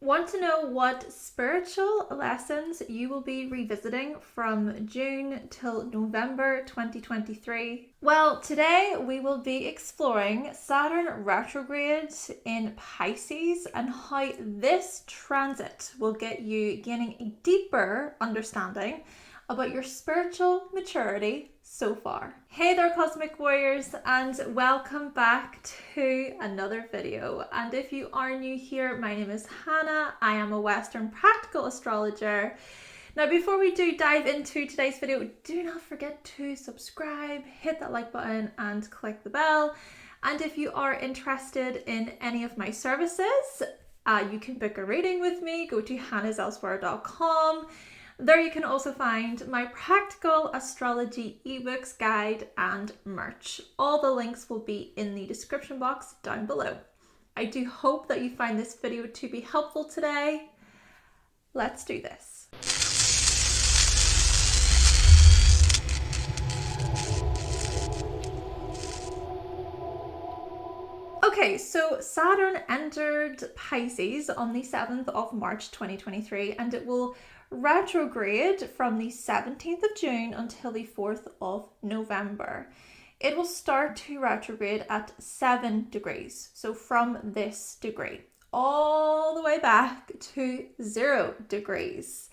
Want to know what spiritual lessons you will be revisiting from June till November 2023? Well, today we will be exploring Saturn retrograde in Pisces and how this transit will get you gaining a deeper understanding about your spiritual maturity so far. Hey there, Cosmic Warriors, and welcome back to another video. And if you are new here, my name is Hannah. I am a Western practical astrologer. Now, before we do dive into today's video, do not forget to subscribe, hit that like button and click the bell. And if you are interested in any of my services, you can book a reading with me. Go to hannahselsewhere.com. There you can also find my Practical Astrology eBooks guide and merch. All the links will be in the description box down below. I do hope that you find this video to be helpful today. Let's do this. Okay, so Saturn entered Pisces on the 7th of March 2023, and it will retrograde from the 17th of June until the 4th of November. It will start to retrograde at 7 degrees, so from this degree all the way back to 0 degrees.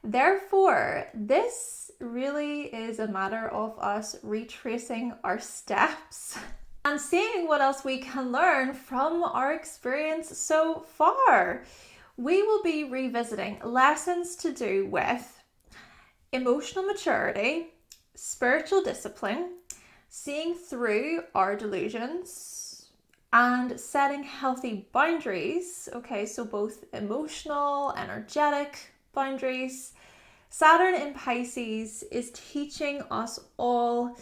Therefore, this really is a matter of us retracing our steps and seeing what else we can learn from our experience so far. We will be revisiting lessons to do with emotional maturity, spiritual discipline, seeing through our delusions, and setting healthy boundaries. Okay, so both emotional, energetic boundaries. Saturn in Pisces is teaching us all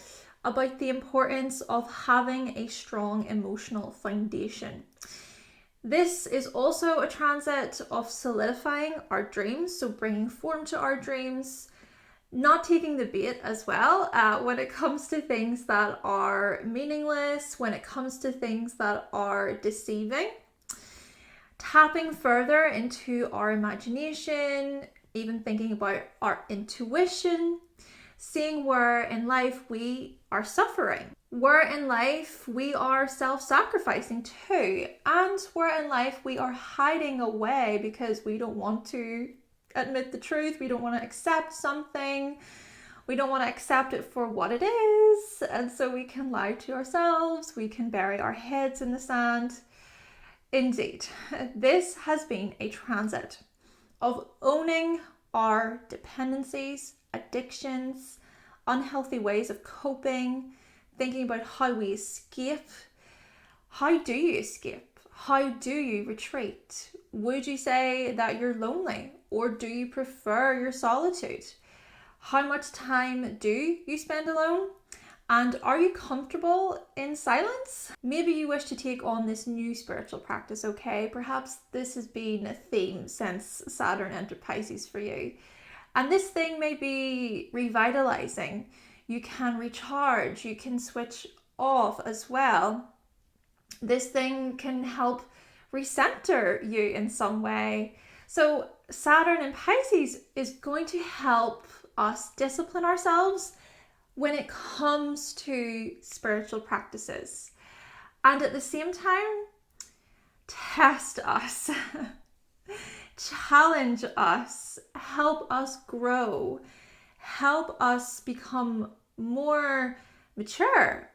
about the importance of having a strong emotional foundation. This is also a transit of solidifying our dreams, so bringing form to our dreams, not taking the bait as well when it comes to things that are meaningless, when it comes to things that are deceiving, tapping further into our imagination, even thinking about our intuition, seeing where in life we are suffering, where in life we are self-sacrificing too, and where in life we are hiding away because we don't want to admit the truth, we don't want to accept something, we don't want to accept it for what it is, and so we can lie to ourselves, we can bury our heads in the sand. Indeed, this has been a transit of owning our dependencies, addictions, unhealthy ways of coping, thinking about how we escape. How do you escape? How do you retreat? Would you say that you're lonely, or do you prefer your solitude? How much time do you spend alone? And are you comfortable in silence? Maybe you wish to take on this new spiritual practice, okay? Perhaps this has been a theme since Saturn entered Pisces for you. And this thing may be revitalizing. You can recharge, you can switch off as well. This thing can help recenter you in some way. So Saturn in Pisces is going to help us discipline ourselves when it comes to spiritual practices. And at the same time, test us. Challenge us, help us grow, help us become more mature,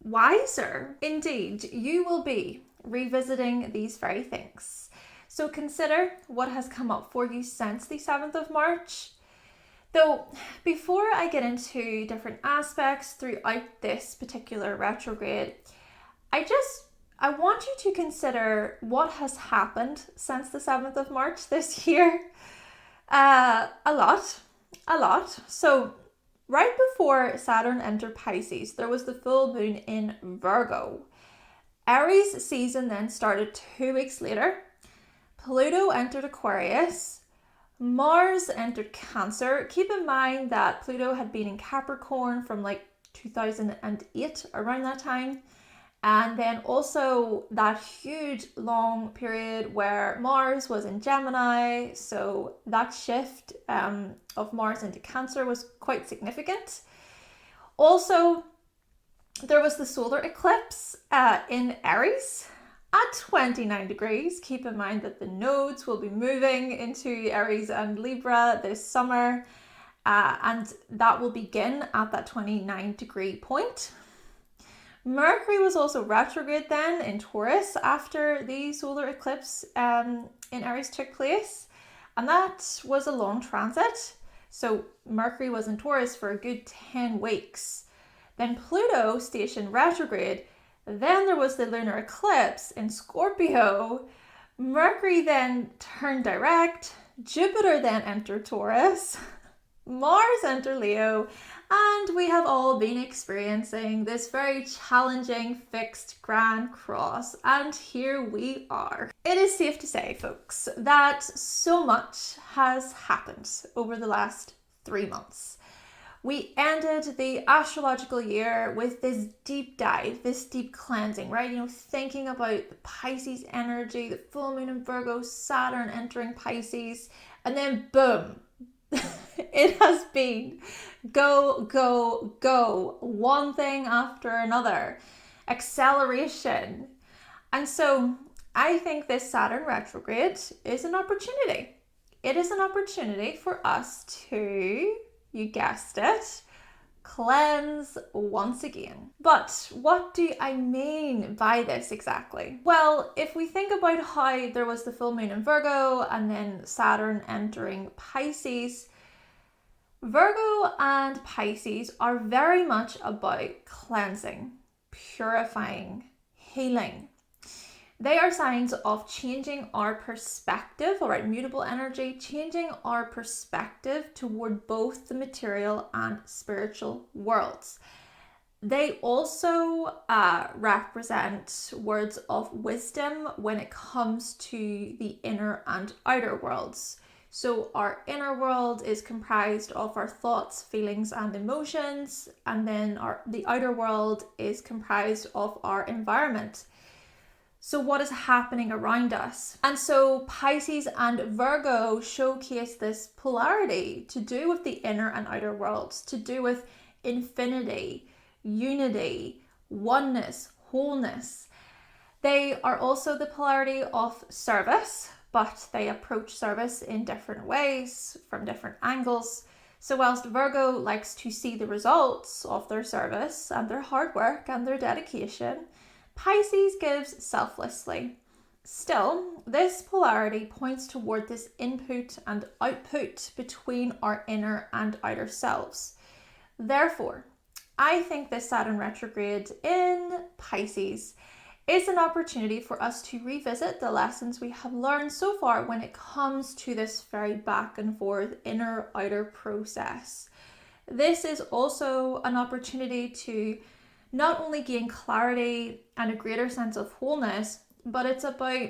wiser. Indeed, you will be revisiting these very things. So consider what has come up for you since the 7th of March. Though, before I get into different aspects throughout this particular retrograde, I want you to consider what has happened since the 7th of March this year. A lot. So right before Saturn entered Pisces, there was the full moon in Virgo. Aries season then started 2 weeks later. Pluto entered Aquarius. Mars entered Cancer. Keep in mind that Pluto had been in Capricorn from like 2008, around that time. And then also that huge long period where Mars was in Gemini. So that shift of Mars into Cancer was quite significant. Also, there was the solar eclipse in Aries at 29 degrees. Keep in mind that the nodes will be moving into Aries and Libra this summer. And that will begin at that 29 degree point. Mercury was also retrograde then in Taurus after the solar eclipse in Aries took place, and that was a long transit. So Mercury was in Taurus for a good 10 weeks. Then Pluto stationed retrograde. Then there was the lunar eclipse in Scorpio. Mercury then turned direct. Jupiter then entered Taurus. Mars entered Leo, and we have all been experiencing this very challenging fixed grand cross, and here we are. It is safe to say, folks, that so much has happened over the last 3 months. We ended the astrological year with this deep dive, this deep cleansing, right? Thinking about the Pisces energy, the full moon in Virgo, Saturn entering Pisces, and then boom, it has been go, go, go, one thing after another, acceleration. And so I think this Saturn retrograde is an opportunity. It is an opportunity for us to, you guessed it, cleanse once again. But what do I mean by this exactly? Well, if we think about how there was the full moon in Virgo and then Saturn entering Pisces, Virgo and Pisces are very much about cleansing, purifying, healing. They are signs of changing our perspective, all right, mutable energy, changing our perspective toward both the material and spiritual worlds. They also represent words of wisdom when it comes to the inner and outer worlds. So our inner world is comprised of our thoughts, feelings, and emotions, and then the outer world is comprised of our environment. So what is happening around us? And so Pisces and Virgo showcase this polarity to do with the inner and outer worlds, to do with infinity, unity, oneness, wholeness. They are also the polarity of service, but they approach service in different ways, from different angles. So whilst Virgo likes to see the results of their service and their hard work and their dedication, Pisces gives selflessly. Still, this polarity points toward this input and output between our inner and outer selves. Therefore, I think this Saturn retrograde in Pisces is an opportunity for us to revisit the lessons we have learned so far when it comes to this very back and forth inner-outer process. This is also an opportunity to not only gain clarity and a greater sense of wholeness, but it's about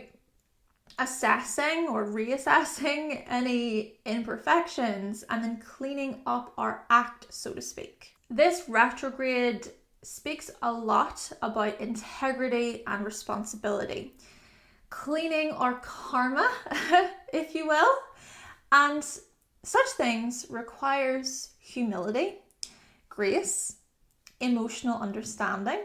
assessing or reassessing any imperfections and then cleaning up our act, so to speak. This retrograde speaks a lot about integrity and responsibility, cleaning our karma, if you will, and such things requires humility, grace, emotional understanding.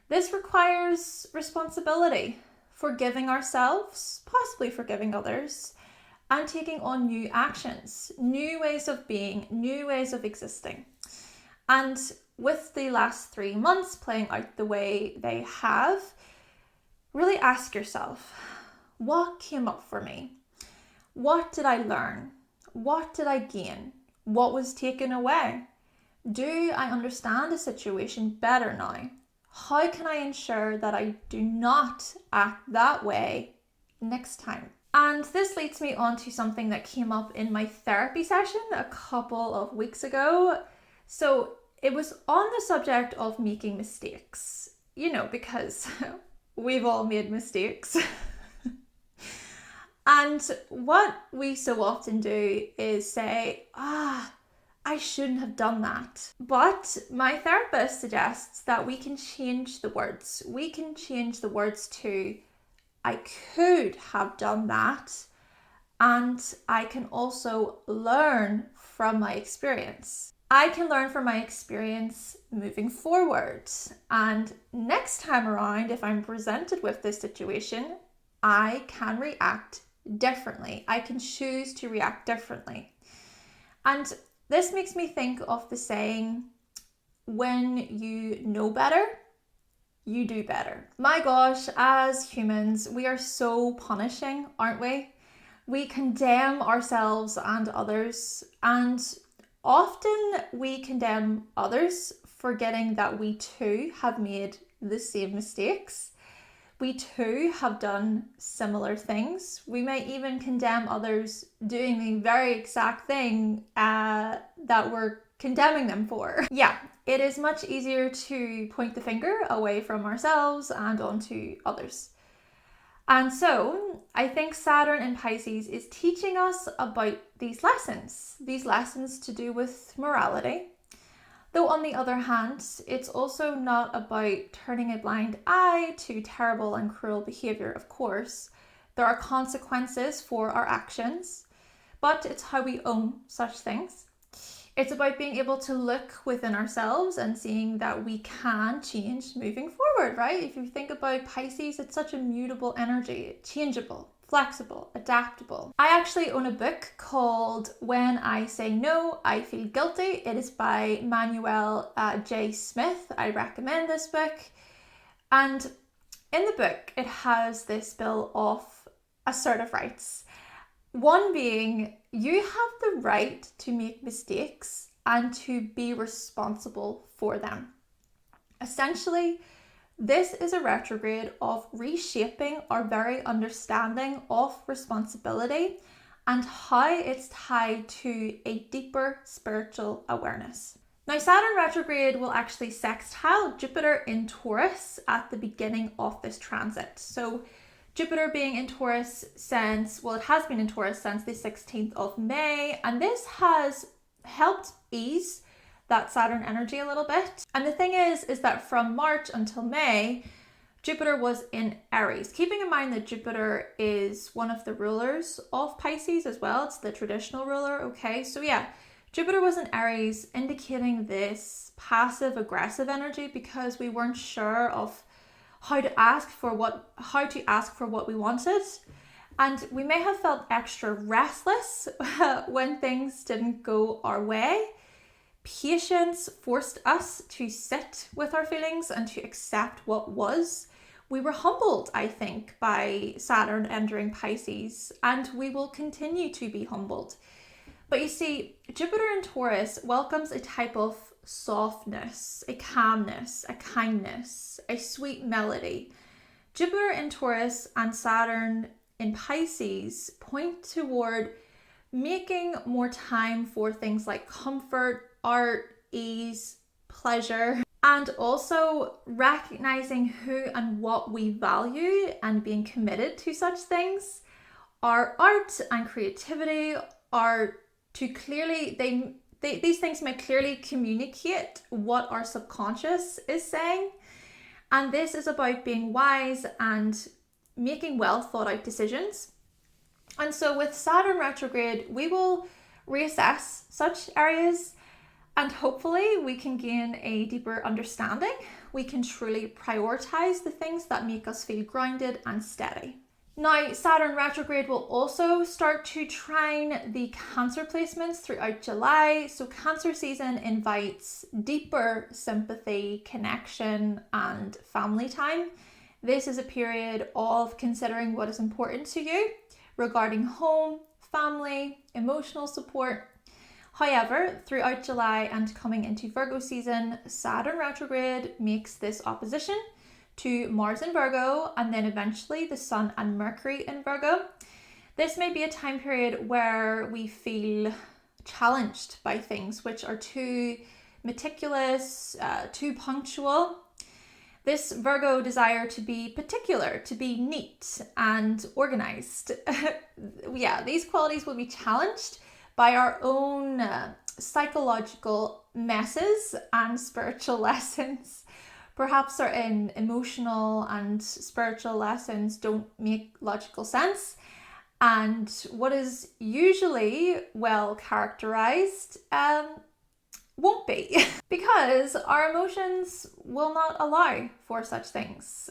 This requires responsibility, forgiving ourselves, possibly forgiving others, and taking on new actions, new ways of being, new ways of existing. And with the last 3 months playing out the way they have, really ask yourself, what came up for me? What did I learn? What did I gain? What was taken away? Do I understand the situation better now? How can I ensure that I do not act that way next time? And this leads me on to something that came up in my therapy session a couple of weeks ago. So it was on the subject of making mistakes, because we've all made mistakes. And what we so often do is say, I shouldn't have done that. But my therapist suggests that we can change the words. We can change the words to, I could have done that, and I can also learn from my experience. I can learn from my experience moving forward. And next time around, if I'm presented with this situation, I can react differently. I can choose to react differently. And this makes me think of the saying, when you know better, you do better. My gosh, as humans, we are so punishing, aren't we? We condemn ourselves and others, and often we condemn others forgetting that we too have made the same mistakes. We too have done similar things. We may even condemn others doing the very exact thing that we're condemning them for. Yeah, it is much easier to point the finger away from ourselves and onto others. And so I think Saturn in Pisces is teaching us about these lessons to do with morality. Though on the other hand, it's also not about turning a blind eye to terrible and cruel behaviour, of course. There are consequences for our actions, but it's how we own such things. It's about being able to look within ourselves and seeing that we can change moving forward, right? If you think about Pisces, it's such a mutable energy, changeable, flexible, adaptable. I actually own a book called When I Say No, I Feel Guilty. It is by Manuel J. Smith. I recommend this book. And in the book, it has this bill of assertive rights. One being, you have the right to make mistakes and to be responsible for them. Essentially, this is a retrograde of reshaping our very understanding of responsibility and how it's tied to a deeper spiritual awareness. Now, Saturn retrograde will actually sextile Jupiter in Taurus at the beginning of this transit. So Jupiter being in Taurus it has been in Taurus since the 16th of May, and this has helped ease that Saturn energy a little bit. And the thing is that from March until May, Jupiter was in Aries. Keeping in mind that Jupiter is one of the rulers of Pisces as well. It's the traditional ruler, okay? So yeah, Jupiter was in Aries, indicating this passive aggressive energy because we weren't sure of how to ask for what we wanted. And we may have felt extra restless when things didn't go our way. Patience forced us to sit with our feelings and to accept what was. We were humbled, I think, by Saturn entering Pisces, and we will continue to be humbled. But you see, Jupiter in Taurus welcomes a type of softness, a calmness, a kindness, a sweet melody. Jupiter in Taurus and Saturn in Pisces point toward making more time for things like comfort, art, ease, pleasure, and also recognizing who and what we value and being committed to such things. Our art and creativity are these things may clearly communicate what our subconscious is saying. And this is about being wise and making well thought out decisions. And so with Saturn retrograde, we will reassess such areas and hopefully we can gain a deeper understanding. We can truly prioritize the things that make us feel grounded and steady. Now, Saturn retrograde will also start to trine the Cancer placements throughout July. So Cancer season invites deeper sympathy, connection, and family time. This is a period of considering what is important to you regarding home, family, emotional support. However, throughout July and coming into Virgo season, Saturn retrograde makes this opposition to Mars in Virgo and then eventually the Sun and Mercury in Virgo. This may be a time period where we feel challenged by things which are too meticulous, too punctual. This Virgo desire to be particular, to be neat and organized. Yeah, these qualities will be challenged by our own psychological messes and spiritual lessons. Perhaps certain emotional and spiritual lessons don't make logical sense, and what is usually well characterized won't be because our emotions will not allow for such things.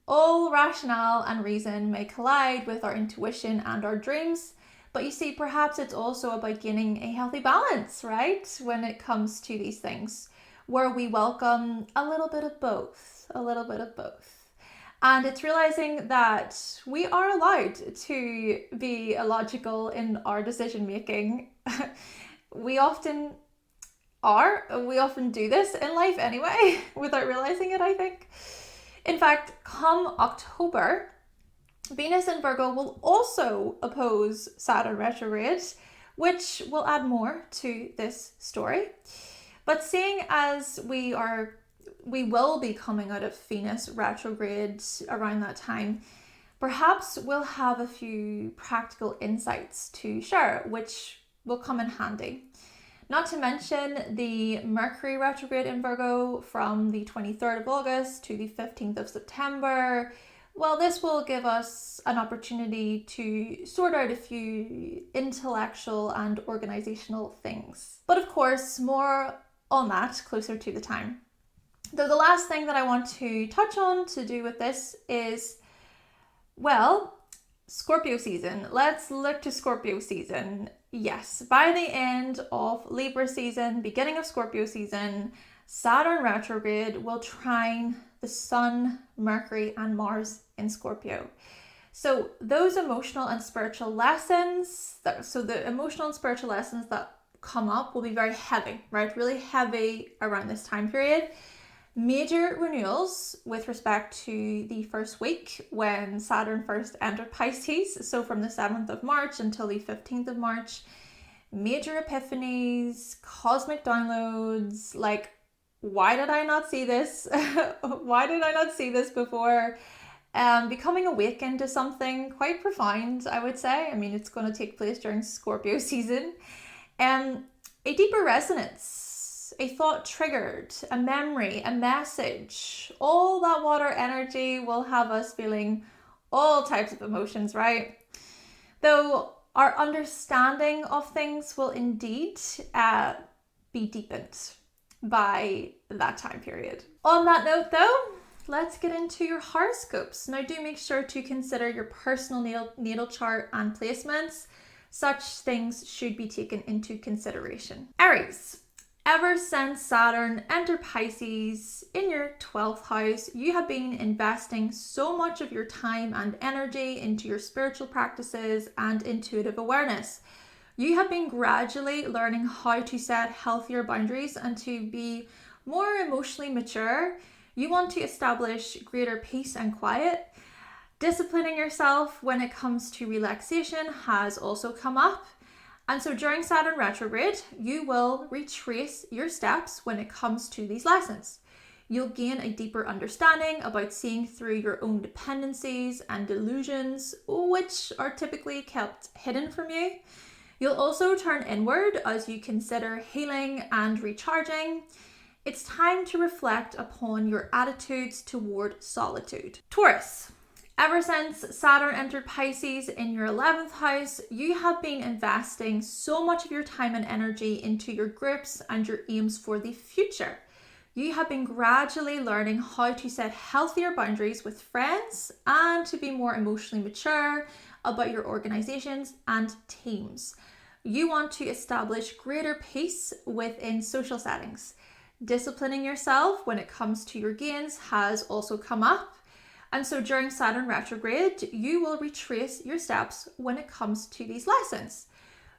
All rationale and reason may collide with our intuition and our dreams, but you see, perhaps it's also about gaining a healthy balance, right? When it comes to these things, where we welcome a little bit of both, And it's realizing that we are allowed to be illogical in our decision making. We often do this in life anyway, without realizing it, I think. In fact, come October, Venus in Virgo will also oppose Saturn retrograde, which will add more to this story. But seeing as we will be coming out of Venus retrograde around that time, perhaps we'll have a few practical insights to share, which will come in handy. Not to mention the Mercury retrograde in Virgo from the 23rd of August to the 15th of September. Well, this will give us an opportunity to sort out a few intellectual and organizational things. But of course, more on that closer to the time. Though the last thing that I want to touch on to do with this is, well, Scorpio season. Let's look to Scorpio season. Yes, by the end of Libra season, beginning of Scorpio season, Saturn retrograde will trine the Sun, Mercury, and Mars in Scorpio. So those emotional and spiritual lessons, that come up will be very heavy, right? Really heavy around this time period. Major renewals with respect to the first week when Saturn first entered Pisces. So from the 7th of March until the 15th of March, major epiphanies, cosmic downloads, like, why did I not see this? Why did I not see this before? Becoming awakened to something quite profound, I would say. I mean, it's going to take place during Scorpio season. A deeper resonance, a thought triggered, a memory, a message, all that water energy will have us feeling all types of emotions, right? Though our understanding of things will indeed be deepened by that time period. On that note though, let's get into your horoscopes. Now do make sure to consider your personal natal chart and placements. Such things should be taken into consideration. Aries, ever since Saturn entered Pisces in your 12th house, you have been investing so much of your time and energy into your spiritual practices and intuitive awareness. You have been gradually learning how to set healthier boundaries and to be more emotionally mature. You want to establish greater peace and quiet. Disciplining yourself when it comes to relaxation has also come up. And so during Saturn retrograde, you will retrace your steps when it comes to these lessons. You'll gain a deeper understanding about seeing through your own dependencies and delusions, which are typically kept hidden from you. You'll also turn inward as you consider healing and recharging. It's time to reflect upon your attitudes toward solitude. Taurus, ever since Saturn entered Pisces in your 11th house, you have been investing so much of your time and energy into your groups and your aims for the future. You have been gradually learning how to set healthier boundaries with friends and to be more emotionally mature about your organizations and teams. You want to establish greater peace within social settings. Disciplining yourself when it comes to your gains has also come up. And so during Saturn retrograde, you will retrace your steps when it comes to these lessons.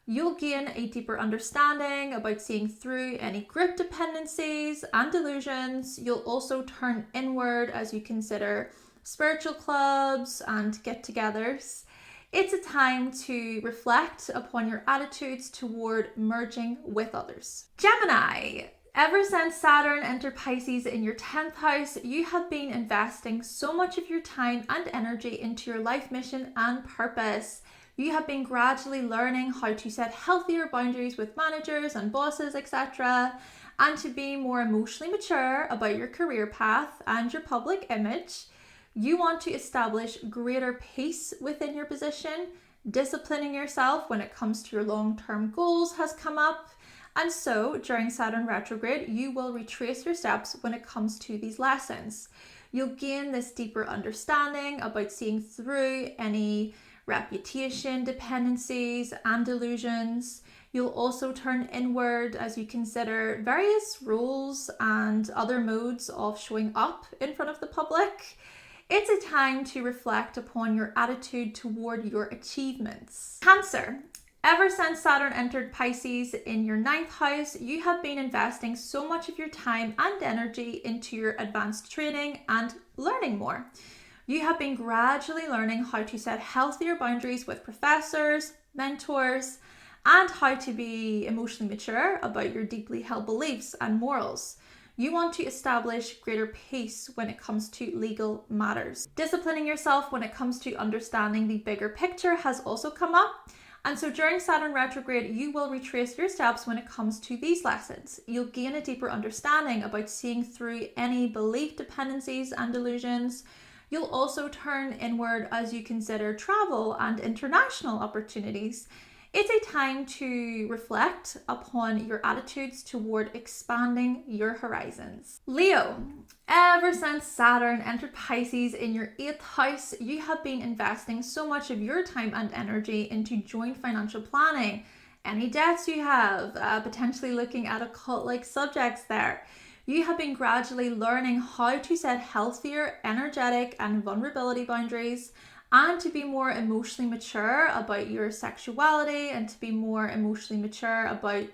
You'll gain a deeper understanding about seeing through any group dependencies and delusions. You'll also turn inward as you consider spiritual clubs and get-togethers. It's a time to reflect upon your attitudes toward merging with others. Gemini, ever since Saturn entered Pisces in your 10th house, you have been investing so much of your time and energy into your life mission and purpose. You have been gradually learning how to set healthier boundaries with managers and bosses, etc., and to be more emotionally mature about your career path and your public image. You want to establish greater peace within your position. Disciplining yourself when it comes to your long-term goals has come up. And so during Saturn retrograde, you will retrace your steps when it comes to these lessons. You'll gain this deeper understanding about seeing through any reputation dependencies and delusions. You'll also turn inward as you consider various roles and other modes of showing up in front of the public. It's a time to reflect upon your attitude toward your achievements. Cancer. Ever since Saturn entered Pisces in your 9th house, you have been investing so much of your time and energy into your advanced training and learning more. You have been gradually learning how to set healthier boundaries with professors, mentors, and how to be emotionally mature about your deeply held beliefs and morals. You want to establish greater peace when it comes to legal matters. Disciplining yourself when it comes to understanding the bigger picture has also come up. And so during Saturn retrograde, you will retrace your steps when it comes to these lessons. You'll gain a deeper understanding about seeing through any belief dependencies and delusions. You'll also turn inward as you consider travel and international opportunities. It's a time to reflect upon your attitudes toward expanding your horizons. Leo, ever since Saturn entered Pisces in your 8th house, you have been investing so much of your time and energy into joint financial planning. Any debts you have, potentially looking at occult-like subjects there. You have been gradually learning how to set healthier, energetic, and vulnerability boundaries, and to be more emotionally mature about your sexuality, and to be more emotionally mature about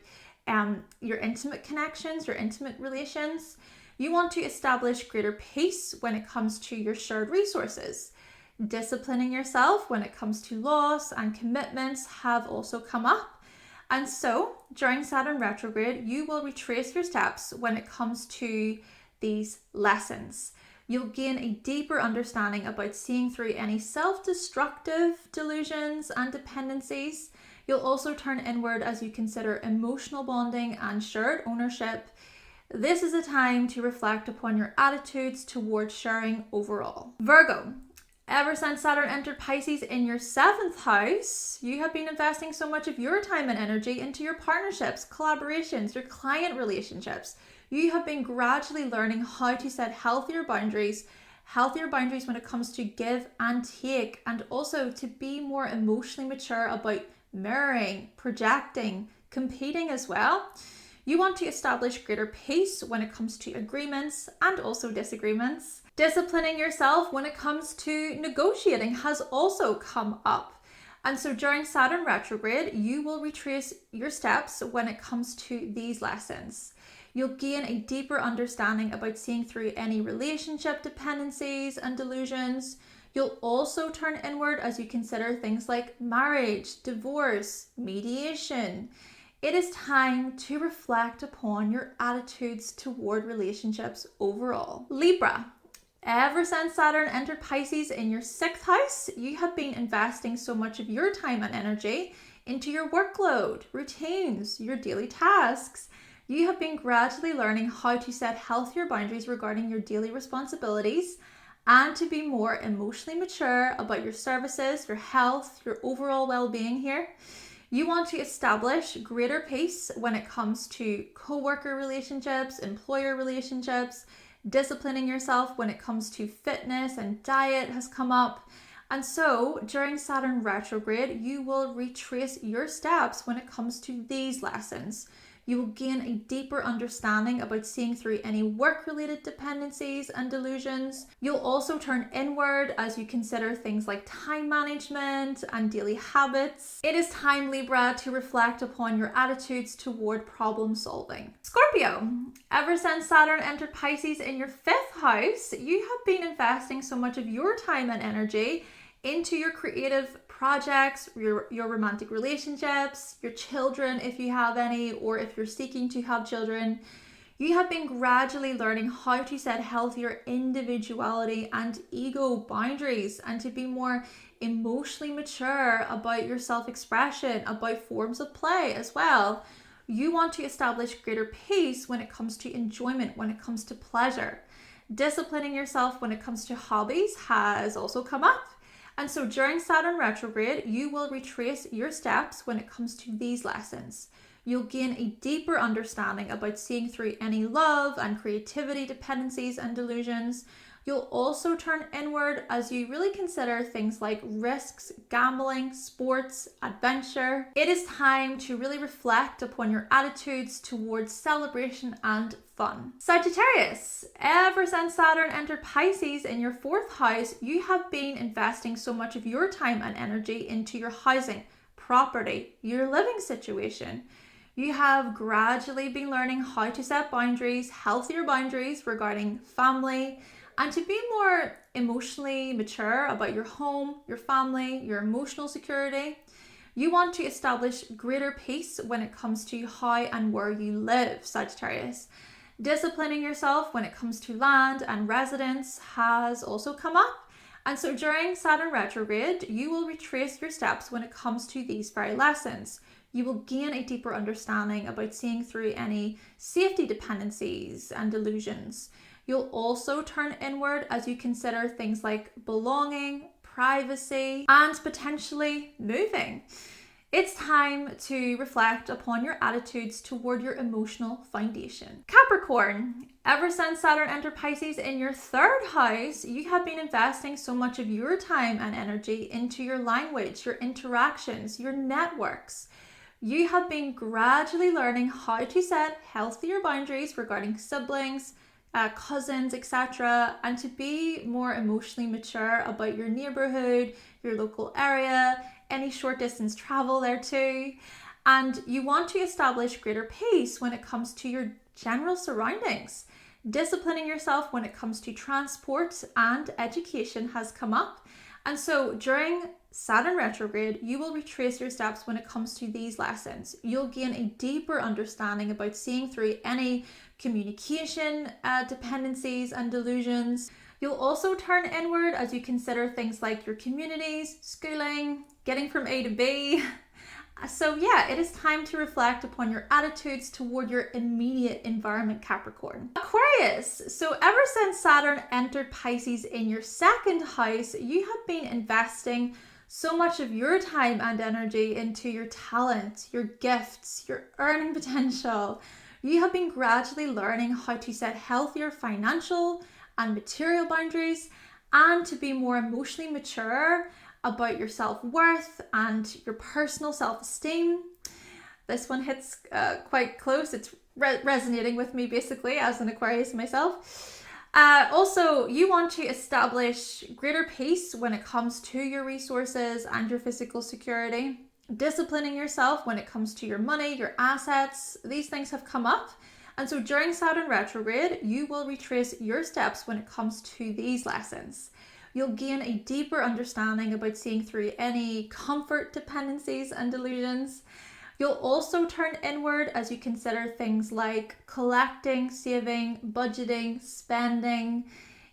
your intimate connections, your intimate relations. You want to establish greater peace when it comes to your shared resources. Disciplining yourself when it comes to loss and commitments have also come up. And so during Saturn retrograde, you will retrace your steps when it comes to these lessons. You'll gain a deeper understanding about seeing through any self-destructive delusions and dependencies. You'll also turn inward as you consider emotional bonding and shared ownership. This is a time to reflect upon your attitudes towards sharing overall. Virgo, ever since Saturn entered Pisces in your 7th house, you have been investing so much of your time and energy into your partnerships, collaborations, your client relationships. You have been gradually learning how to set healthier boundaries when it comes to give and take, and also to be more emotionally mature about mirroring, projecting, competing as well. You want to establish greater peace when it comes to agreements and also disagreements. Disciplining yourself when it comes to negotiating has also come up. And so during Saturn retrograde, you will retrace your steps when it comes to these lessons. You'll gain a deeper understanding about seeing through any relationship dependencies and delusions. You'll also turn inward as you consider things like marriage, divorce, mediation. It is time to reflect upon your attitudes toward relationships overall. Libra, ever since Saturn entered Pisces in your 6th house, you have been investing so much of your time and energy into your workload, routines, your daily tasks. You have been gradually learning how to set healthier boundaries regarding your daily responsibilities, and to be more emotionally mature about your services, your health, your overall well-being here. You want to establish greater peace when it comes to co-worker relationships, employer relationships. Disciplining yourself when it comes to fitness and diet has come up. And so during Saturn retrograde, you will retrace your steps when it comes to these lessons. You will gain a deeper understanding about seeing through any work-related dependencies and delusions. You'll also turn inward as you consider things like time management and daily habits. It is time, Libra, to reflect upon your attitudes toward problem solving. Scorpio, ever since Saturn entered Pisces in your 5th house, you have been investing so much of your time and energy into your creative projects, your romantic relationships, your children if you have any, or if you're seeking to have children. You have been gradually learning how to set healthier individuality and ego boundaries, and to be more emotionally mature about your self-expression, about forms of play as well. You want to establish greater pace when it comes to enjoyment, when it comes to pleasure. Disciplining yourself when it comes to hobbies has also come up. And so during Saturn retrograde, you will retrace your steps when it comes to these lessons. You'll gain a deeper understanding about seeing through any love and creativity dependencies and delusions. You'll also turn inward as you really consider things like risks, gambling, sports, adventure. It is time to really reflect upon your attitudes towards celebration and fun. Sagittarius, ever since Saturn entered Pisces in your 4th house, you have been investing so much of your time and energy into your housing, property, your living situation. You have gradually been learning how to set boundaries, healthier boundaries regarding family, and to be more emotionally mature about your home, your family, your emotional security. You want to establish greater peace when it comes to how and where you live, Sagittarius. Disciplining yourself when it comes to land and residence has also come up. And so during Saturn retrograde, you will retrace your steps when it comes to these very lessons. You will gain a deeper understanding about seeing through any safety dependencies and delusions. You'll also turn inward as you consider things like belonging, privacy, and potentially moving. It's time to reflect upon your attitudes toward your emotional foundation. Capricorn, ever since Saturn entered Pisces in your 3rd house, you have been investing so much of your time and energy into your language, your interactions, your networks. You have been gradually learning how to set healthier boundaries regarding siblings, cousins, etc., and to be more emotionally mature about your neighborhood, your local area, any short distance travel there too. And you want to establish greater pace when it comes to your general surroundings. Disciplining yourself when it comes to transport and education has come up. And so during Saturn retrograde, you will retrace your steps when it comes to these lessons. You'll gain a deeper understanding about seeing through any communication dependencies and delusions. You'll also turn inward as you consider things like your communities, schooling, getting from A to B. So yeah, it is time to reflect upon your attitudes toward your immediate environment, Capricorn. Aquarius, so ever since Saturn entered Pisces in your 2nd house, you have been investing so much of your time and energy into your talent, your gifts, your earning potential. You have been gradually learning how to set healthier financial and material boundaries and to be more emotionally mature about your self-worth and your personal self-esteem. This one hits quite close. It's resonating with me basically as an Aquarius myself. Also, you want to establish greater peace when it comes to your resources and your physical security. Disciplining yourself when it comes to your money, your assets, these things have come up. And so during Saturn retrograde, you will retrace your steps when it comes to these lessons. You'll gain a deeper understanding about seeing through any comfort dependencies and delusions. You'll also turn inward as you consider things like collecting, saving, budgeting, spending.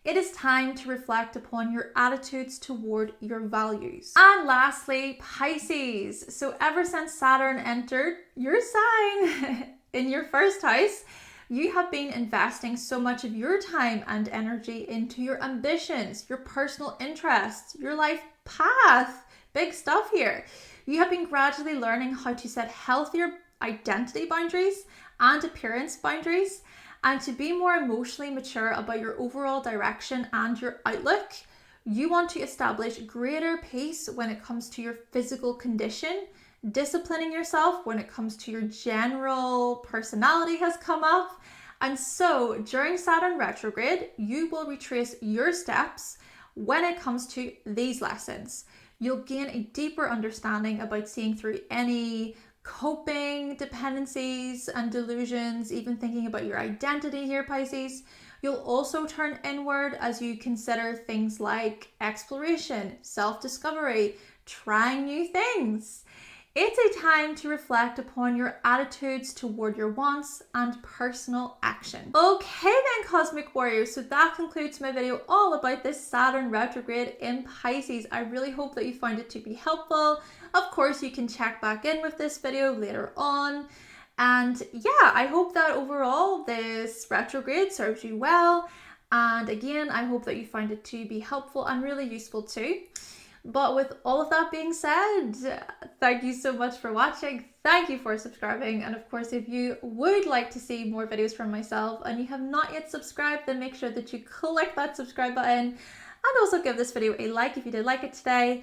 It is time to reflect upon your attitudes toward your values. And lastly, Pisces. So ever since Saturn entered your sign in your 1st house, you have been investing so much of your time and energy into your ambitions, your personal interests, your life path. Big stuff here. You have been gradually learning how to set healthier identity boundaries and appearance boundaries, and to be more emotionally mature about your overall direction and your outlook. You want to establish greater peace when it comes to your physical condition. Disciplining yourself when it comes to your general personality has come up. And so during Saturn retrograde, you will retrace your steps when it comes to these lessons. You'll gain a deeper understanding about seeing through any coping dependencies and delusions, even thinking about your identity here, Pisces. You'll also turn inward as you consider things like exploration, self-discovery, trying new things. It's a time to reflect upon your attitudes toward your wants and personal action. Okay then, Cosmic Warriors, so that concludes my video all about this Saturn retrograde in Pisces. I really hope that you found it to be helpful. Of course, you can check back in with this video later on. And yeah, I hope that overall this retrograde serves you well. And again, I hope that you find it to be helpful and really useful too. But with all of that being said, thank you so much for watching. Thank you for subscribing. And of course, if you would like to see more videos from myself and you have not yet subscribed, then make sure that you click that subscribe button and also give this video a like if you did like it today.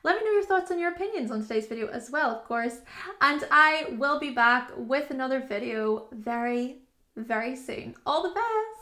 Let me know your thoughts and your opinions on today's video as well, of course. And I will be back with another video very, very soon. All the best.